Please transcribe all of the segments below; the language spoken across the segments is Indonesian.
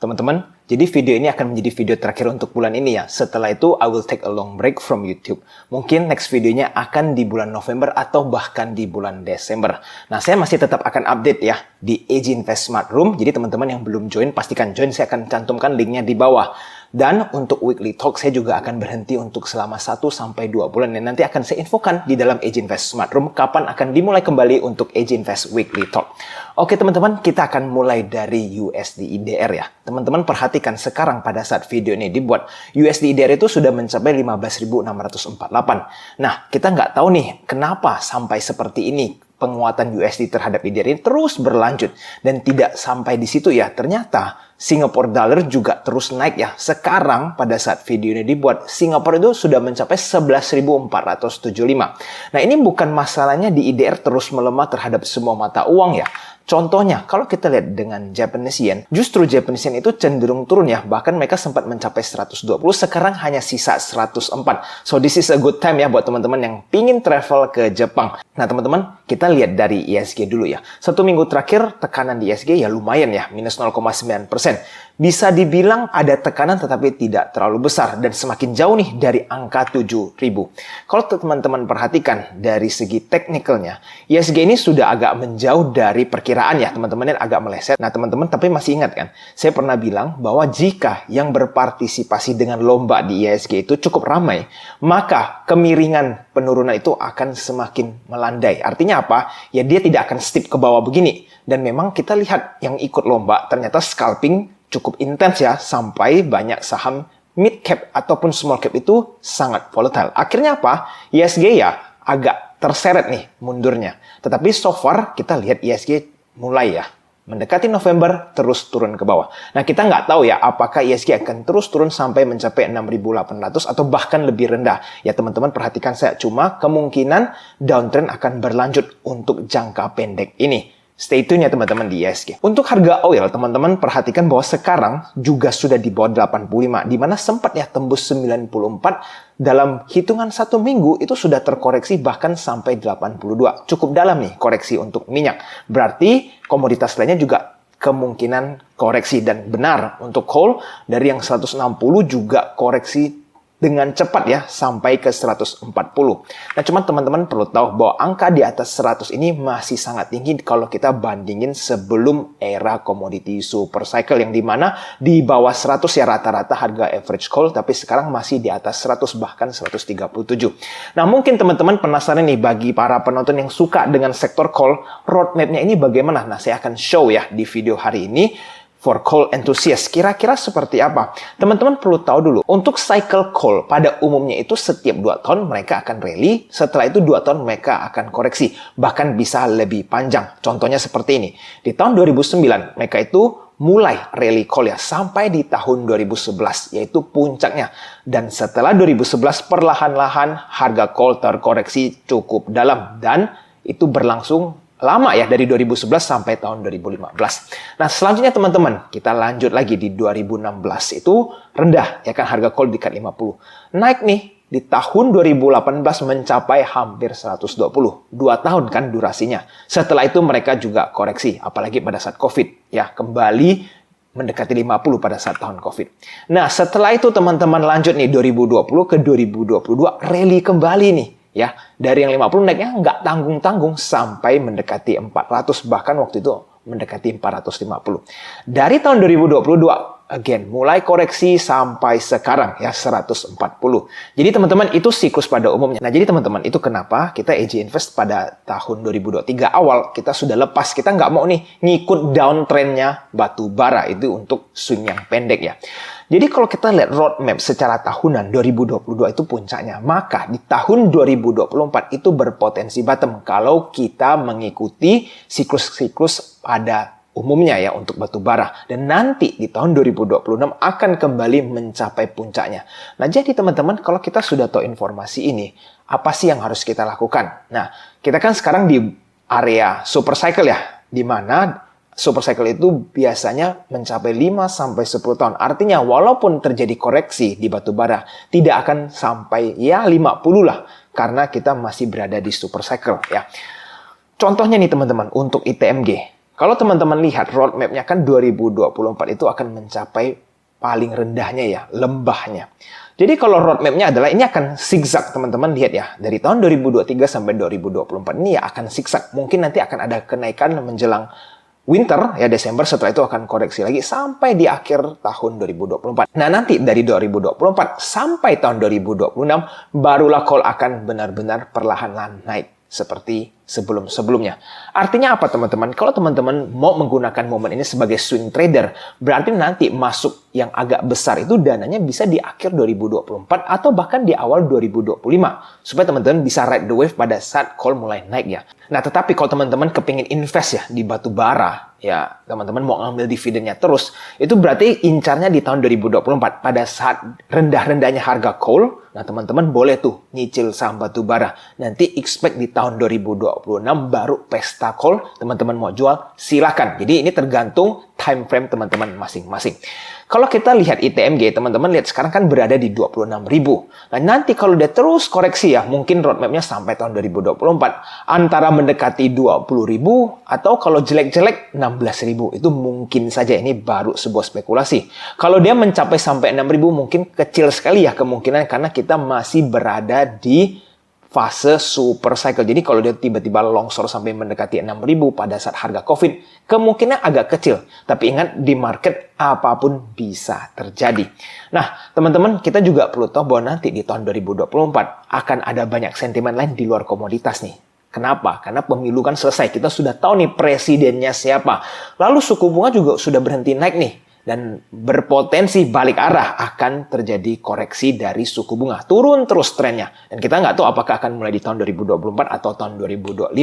Teman-teman, jadi video ini akan menjadi video terakhir untuk bulan ini ya. Setelah itu, I will take a long break from YouTube. Mungkin next videonya akan di bulan November atau bahkan di bulan Desember. Nah, saya masih tetap akan update ya di AG Invest Smart Room. Jadi teman-teman yang belum join, pastikan join. Saya akan cantumkan linknya di bawah. Dan untuk weekly talk, saya juga akan berhenti untuk selama 1-2 bulan. Dan nanti akan saya infokan di dalam AG Invest Smart Room kapan akan dimulai kembali untuk AG Invest Weekly Talk. Oke teman-teman, kita akan mulai dari USD IDR ya. Teman-teman perhatikan sekarang pada saat video ini dibuat, USD IDR itu sudah mencapai 15.648. Nah, kita nggak tahu nih kenapa sampai seperti ini. Penguatan USD terhadap IDR ini terus berlanjut dan tidak sampai di situ ya. Ternyata Singapore dollar juga terus naik ya. Sekarang pada saat video ini dibuat, Singapore itu sudah mencapai 11.475. Nah, ini bukan masalahnya di IDR terus melemah terhadap semua mata uang ya. Contohnya, kalau kita lihat dengan Japanese Yen, justru Japanese Yen itu cenderung turun ya. Bahkan mereka sempat mencapai 120, sekarang hanya sisa 104. So, this is a good time ya buat teman-teman yang pingin travel ke Jepang. Nah, teman-teman, kita lihat dari ISG dulu ya. 1 minggu terakhir, tekanan di ISG ya lumayan ya, minus 0,9%. Bisa dibilang ada tekanan tetapi tidak terlalu besar dan semakin jauh nih dari angka 7.000. Kalau teman-teman perhatikan dari segi teknikalnya, ISG ini sudah agak menjauh dari perkiraan ya, teman-teman, agak meleset. Nah, teman-teman tapi masih ingat kan, saya pernah bilang bahwa jika yang berpartisipasi dengan lomba di ISG itu cukup ramai, maka kemiringan penurunan itu akan semakin melandai. Artinya apa? Ya dia tidak akan steep ke bawah begini. Dan memang kita lihat yang ikut lomba ternyata scalping cukup intens ya, sampai banyak saham mid cap ataupun small cap itu sangat volatile. Akhirnya apa? ISG ya agak terseret nih mundurnya. Tetapi so far kita lihat ISG mulai ya mendekati November terus turun ke bawah. Nah, kita nggak tahu ya apakah ISG akan terus turun sampai mencapai 6.800 atau bahkan lebih rendah. Ya teman-teman perhatikan saya, cuma kemungkinan downtrend akan berlanjut untuk jangka pendek ini. Stay tune ya teman-teman di ISG. Untuk harga oil, teman-teman perhatikan bahwa sekarang juga sudah di bawah 85, di mana sempat ya tembus 94 dalam hitungan 1 minggu itu sudah terkoreksi bahkan sampai 82. Cukup dalam nih koreksi untuk minyak. Berarti komoditas lainnya juga kemungkinan koreksi, dan benar untuk coal dari yang 160 juga koreksi dengan cepat ya, sampai ke 140. Nah, cuman teman-teman perlu tahu bahwa angka di atas 100 ini masih sangat tinggi kalau kita bandingin sebelum era komoditi super cycle, yang dimana di bawah 100 ya rata-rata harga average coal, tapi sekarang masih di atas 100, bahkan 137. Nah, mungkin teman-teman penasaran nih bagi para penonton yang suka dengan sektor coal, roadmap-nya ini bagaimana? Nah, saya akan show ya di video hari ini. For coal enthusiast, kira-kira seperti apa? Teman-teman perlu tahu dulu, untuk cycle coal pada umumnya itu setiap 2 tahun mereka akan rally, setelah itu 2 tahun mereka akan koreksi, bahkan bisa lebih panjang. Contohnya seperti ini, di tahun 2009 mereka itu mulai rally coal ya, sampai di tahun 2011, yaitu puncaknya. Dan setelah 2011, perlahan-lahan harga coal terkoreksi cukup dalam, dan itu berlangsung lama ya, dari 2011 sampai tahun 2015. Nah, selanjutnya teman-teman, kita lanjut lagi di 2016 itu rendah ya kan, harga coal di cut 50. Naik nih di tahun 2018 mencapai hampir 120. 2 tahun kan durasinya. Setelah itu mereka juga koreksi, apalagi pada saat Covid ya, kembali mendekati 50 pada saat tahun Covid. Nah, setelah itu teman-teman lanjut nih 2020 ke 2022 rally kembali nih. Ya, dari yang 50 naiknya nggak tanggung-tanggung sampai mendekati 400, bahkan waktu itu mendekati 450. Dari tahun 2022, again, mulai koreksi sampai sekarang ya 140. Jadi teman-teman itu siklus pada umumnya. Nah, jadi teman-teman itu kenapa kita AG Invest pada tahun 2023 awal kita sudah lepas. Kita nggak mau nih ngikut downtrendnya batu bara itu untuk swing yang pendek ya. Jadi kalau kita lihat roadmap secara tahunan, 2022 itu puncaknya. Maka di tahun 2024 itu berpotensi bottom kalau kita mengikuti siklus-siklus pada umumnya ya untuk batu bara. Dan nanti di tahun 2026 akan kembali mencapai puncaknya. Nah, jadi teman-teman kalau kita sudah tahu informasi ini, apa sih yang harus kita lakukan? Nah, kita kan sekarang di area super cycle ya, di mana super cycle itu biasanya mencapai 5-10 tahun. Artinya walaupun terjadi koreksi di batu bara, tidak akan sampai ya 50 lah. Karena kita masih berada di super cycle ya. Contohnya nih teman-teman, untuk ITMG. Kalau teman-teman lihat roadmap-nya kan 2024 itu akan mencapai paling rendahnya ya, lembahnya. Jadi kalau roadmap-nya adalah ini akan zigzag, teman-teman lihat ya. Dari tahun 2023 sampai 2024 ini ya akan zigzag. Mungkin nanti akan ada kenaikan menjelang winter ya, Desember, setelah itu akan koreksi lagi sampai di akhir tahun 2024. Nah, nanti dari 2024 sampai tahun 2026 barulah call akan benar-benar perlahan-lahan naik seperti sebelum-sebelumnya. Artinya apa, teman-teman? Kalau teman-teman mau menggunakan momen ini sebagai swing trader, berarti nanti masuk yang agak besar itu dananya bisa di akhir 2024 atau bahkan di awal 2025. Supaya teman-teman bisa ride the wave pada saat call mulai naik ya. Nah, tetapi kalau teman-teman kepingin invest ya di batu bara, ya teman-teman mau ngambil dividennya terus, itu berarti incarnya di tahun 2024 pada saat rendah-rendahnya harga coal. Nah, teman-teman boleh tuh nyicil saham batu bara. Nanti expect di tahun 2026 baru pesta call, teman-teman mau jual, silakan. Jadi ini tergantung time frame teman-teman masing-masing. Kalau kita lihat ITMG, teman-teman lihat sekarang kan berada di 26.000. Nah, nanti kalau dia terus koreksi ya, mungkin roadmap-nya sampai tahun 2024 antara mendekati 20.000 atau kalau jelek-jelek 16.000. Itu mungkin saja, ini baru sebuah spekulasi. Kalau dia mencapai sampai 6.000 mungkin kecil sekali ya kemungkinan, karena kita masih berada di fase super cycle. Jadi kalau dia tiba-tiba longsor sampai mendekati 6.000 pada saat harga COVID, kemungkinan agak kecil. Tapi ingat, di market apapun bisa terjadi. Nah, teman-teman, kita juga perlu tahu bahwa nanti di tahun 2024 akan ada banyak sentimen lain di luar komoditas nih. Kenapa? Karena pemilu kan selesai. Kita sudah tahu nih presidennya siapa. Lalu suku bunga juga sudah berhenti naik nih. Dan berpotensi balik arah, akan terjadi koreksi dari suku bunga. Turun terus trennya. Dan kita nggak tahu apakah akan mulai di tahun 2024 atau tahun 2025.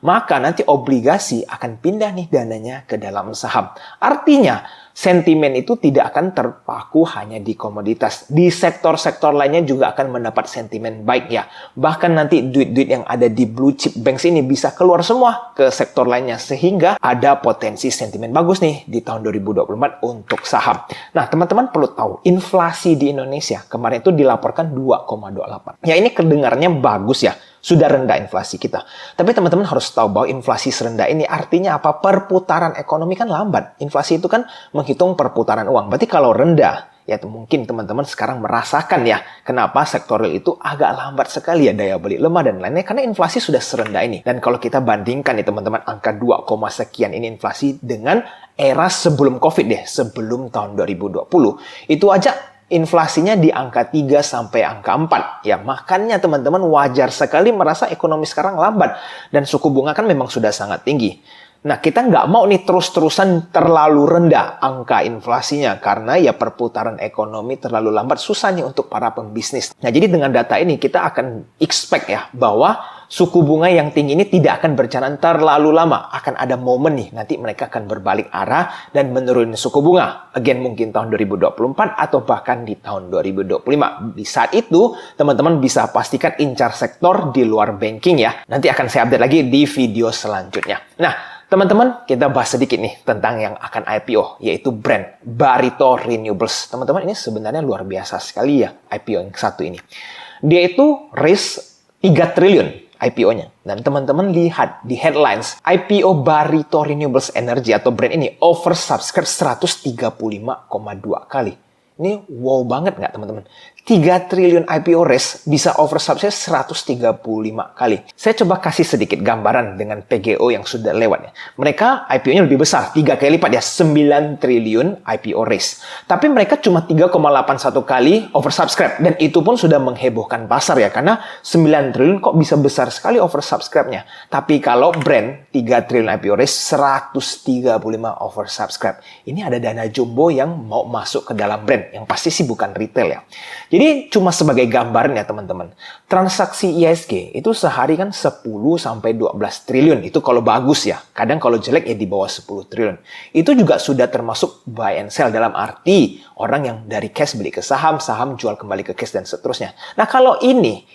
Maka nanti obligasi akan pindah nih dananya ke dalam saham. Artinya, sentimen itu tidak akan terpaku hanya di komoditas. Di sektor-sektor lainnya juga akan mendapat sentimen baik ya. Bahkan nanti duit-duit yang ada di blue chip banks ini bisa keluar semua ke sektor lainnya. Sehingga ada potensi sentimen bagus nih di tahun 2024 untuk saham. Nah, teman-teman perlu tahu, inflasi di Indonesia kemarin itu dilaporkan 2,28. Ya, ini kedengarannya bagus ya. Sudah rendah inflasi kita. Tapi teman-teman harus tahu bahwa inflasi serendah ini artinya apa? Perputaran ekonomi kan lambat. Inflasi itu kan menghitung perputaran uang. Berarti kalau rendah, ya mungkin teman-teman sekarang merasakan ya kenapa sektor real itu agak lambat sekali ya, daya beli lemah dan lainnya, karena inflasi sudah serendah ini. Dan kalau kita bandingkan nih teman-teman, angka 2, sekian ini inflasi dengan era sebelum COVID deh, sebelum tahun 2020. Itu aja inflasinya di angka 3 sampai angka 4. Ya, makanya teman-teman wajar sekali merasa ekonomi sekarang lambat. Dan suku bunga kan memang sudah sangat tinggi. Nah, kita nggak mau nih terus-terusan terlalu rendah angka inflasinya. Karena ya perputaran ekonomi terlalu lambat, susah nih untuk para pembisnis. Nah, jadi dengan data ini kita akan expect ya bahwa suku bunga yang tinggi ini tidak akan berjalan terlalu lama. Akan ada momen nih, nanti mereka akan berbalik arah dan menurunkan suku bunga. Again, mungkin tahun 2024 atau bahkan di tahun 2025. Di saat itu, teman-teman bisa pastikan incar sektor di luar banking ya. Nanti akan saya update lagi di video selanjutnya. Nah, teman-teman, kita bahas sedikit nih tentang yang akan IPO, yaitu brand Barito Renewables. Teman-teman, ini sebenarnya luar biasa sekali ya IPO yang satu ini. Dia itu raise 3 triliun. IPO-nya. Dan teman-teman lihat di headlines, IPO Barito Renewables Energy atau brand ini oversubscribed 135,2 kali. Ini wow banget nggak teman-teman? 3 triliun IPO raise bisa oversubscribe 135 kali. Saya coba kasih sedikit gambaran dengan PGO yang sudah lewat ya. Mereka IPO-nya lebih besar, 3 kali lipat ya, 9 triliun IPO raise. Tapi mereka cuma 3,81 kali oversubscribe. Dan itu pun sudah menghebohkan pasar ya, karena 9 triliun kok bisa besar sekali oversubscribe-nya. Tapi kalau brand 3 triliun IPO raise, 135 oversubscribe. Ini ada dana jumbo yang mau masuk ke dalam brand, yang pasti sih bukan retail ya. Jadi cuma sebagai gambaran ya teman-teman. Transaksi IHSG itu sehari kan 10 sampai 12 triliun. Itu kalau bagus ya. Kadang kalau jelek ya di bawah 10 triliun. Itu juga sudah termasuk buy and sell, dalam arti orang yang dari cash beli ke saham, saham jual kembali ke cash dan seterusnya. Nah, kalau ini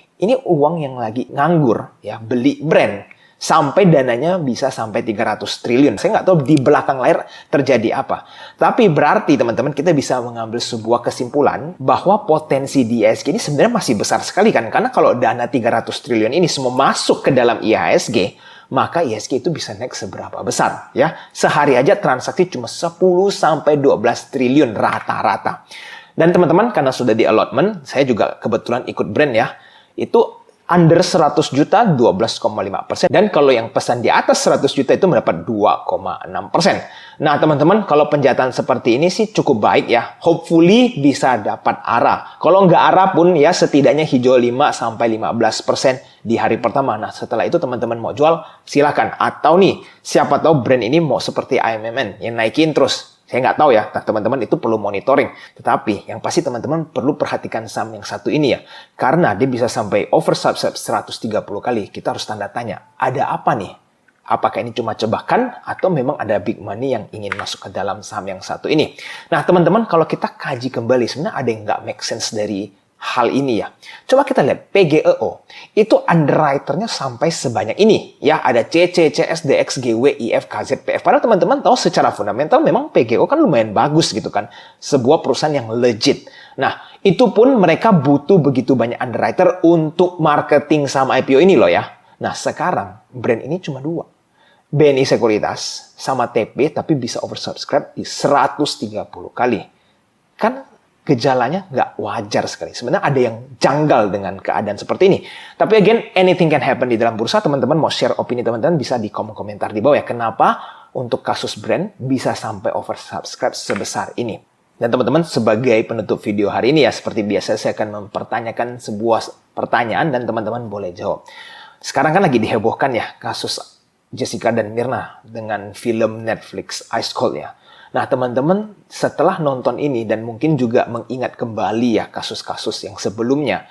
uang yang lagi nganggur ya, beli brand. Sampai dananya bisa sampai 300 triliun. Saya nggak tahu di belakang layar terjadi apa. Tapi berarti teman-teman kita bisa mengambil sebuah kesimpulan bahwa potensi di IHSG ini sebenarnya masih besar sekali kan. Karena kalau dana 300 triliun ini semua masuk ke dalam IHSG, maka IHSG itu bisa naik seberapa besar ya. Sehari aja transaksi cuma 10 sampai 12 triliun rata-rata. Dan teman-teman, karena sudah di allotment, saya juga kebetulan ikut brand ya. Itu under 100 juta 12,5%. Dan kalau yang pesan di atas 100 juta itu mendapat 2,6%. Nah teman-teman, kalau penjahatan seperti ini sih cukup baik ya. Hopefully bisa dapat arah. Kalau nggak arah pun ya setidaknya hijau 5-15% di hari pertama. Nah setelah itu teman-teman mau jual silakan. Atau nih, siapa tahu brand ini mau seperti AMMN yang naikin terus. Saya nggak tahu ya, teman-teman itu perlu monitoring. Tetapi yang pasti teman-teman perlu perhatikan saham yang satu ini ya. Karena dia bisa sampai oversubscribe 130 kali. Kita harus tanda tanya, ada apa nih? Apakah ini cuma jebakan atau memang ada big money yang ingin masuk ke dalam saham yang satu ini? Nah teman-teman, kalau kita kaji kembali, sebenarnya ada yang nggak make sense dari hal ini ya. Coba kita lihat PGEO. Itu underwriternya sampai sebanyak ini. Ya, ada CC, CS, DX, GW, IF, KZ, PF. Padahal teman-teman tahu secara fundamental memang PGEO kan lumayan bagus gitu kan. Sebuah perusahaan yang legit. Nah, itu pun mereka butuh begitu banyak underwriter untuk marketing saham IPO ini loh ya. Nah, sekarang brand ini cuma dua. BNI Sekuritas sama TP tapi bisa oversubscribe di 130 kali. Kan gejalanya nggak wajar sekali. Sebenarnya ada yang janggal dengan keadaan seperti ini. Tapi again, anything can happen di dalam bursa. Teman-teman mau share opini teman-teman bisa di kolom komentar di bawah ya. Kenapa untuk kasus brand bisa sampai oversubscribe sebesar ini? Dan teman-teman sebagai penutup video hari ini ya, seperti biasa saya akan mempertanyakan sebuah pertanyaan dan teman-teman boleh jawab. Sekarang kan lagi dihebohkan ya kasus Jessica dan Mirna dengan film Netflix Ice Cold ya. Nah teman-teman setelah nonton ini dan mungkin juga mengingat kembali ya kasus-kasus yang sebelumnya,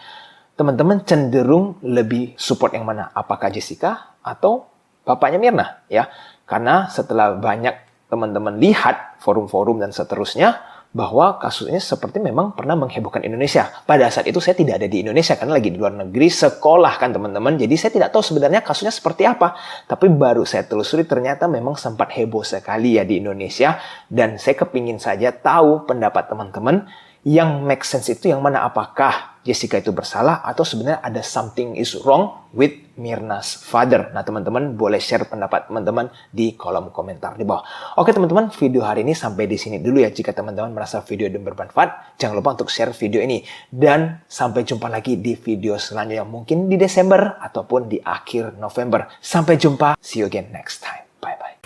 teman-teman cenderung lebih support yang mana? Apakah Jessica atau bapaknya Mirna? Ya, karena setelah banyak teman-teman lihat forum-forum dan seterusnya, bahwa kasus ini seperti memang pernah menghebohkan Indonesia. Pada saat itu saya tidak ada di Indonesia karena lagi di luar negeri sekolah kan teman-teman. Jadi saya tidak tahu sebenarnya kasusnya seperti apa. Tapi baru saya telusuri ternyata memang sempat heboh sekali ya di Indonesia. Dan saya kepingin saja tahu pendapat teman-teman yang make sense itu yang mana, apakah Jessica itu bersalah atau sebenarnya ada something is wrong with Mirna's father. Nah teman-teman boleh share pendapat teman-teman di kolom komentar di bawah. Oke teman-teman, video hari ini sampai di sini dulu ya. Jika teman-teman merasa video ini bermanfaat, jangan lupa untuk share video ini. Dan sampai jumpa lagi di video selanjutnya, mungkin di Desember ataupun di akhir November. Sampai jumpa, see you again next time. Bye-bye.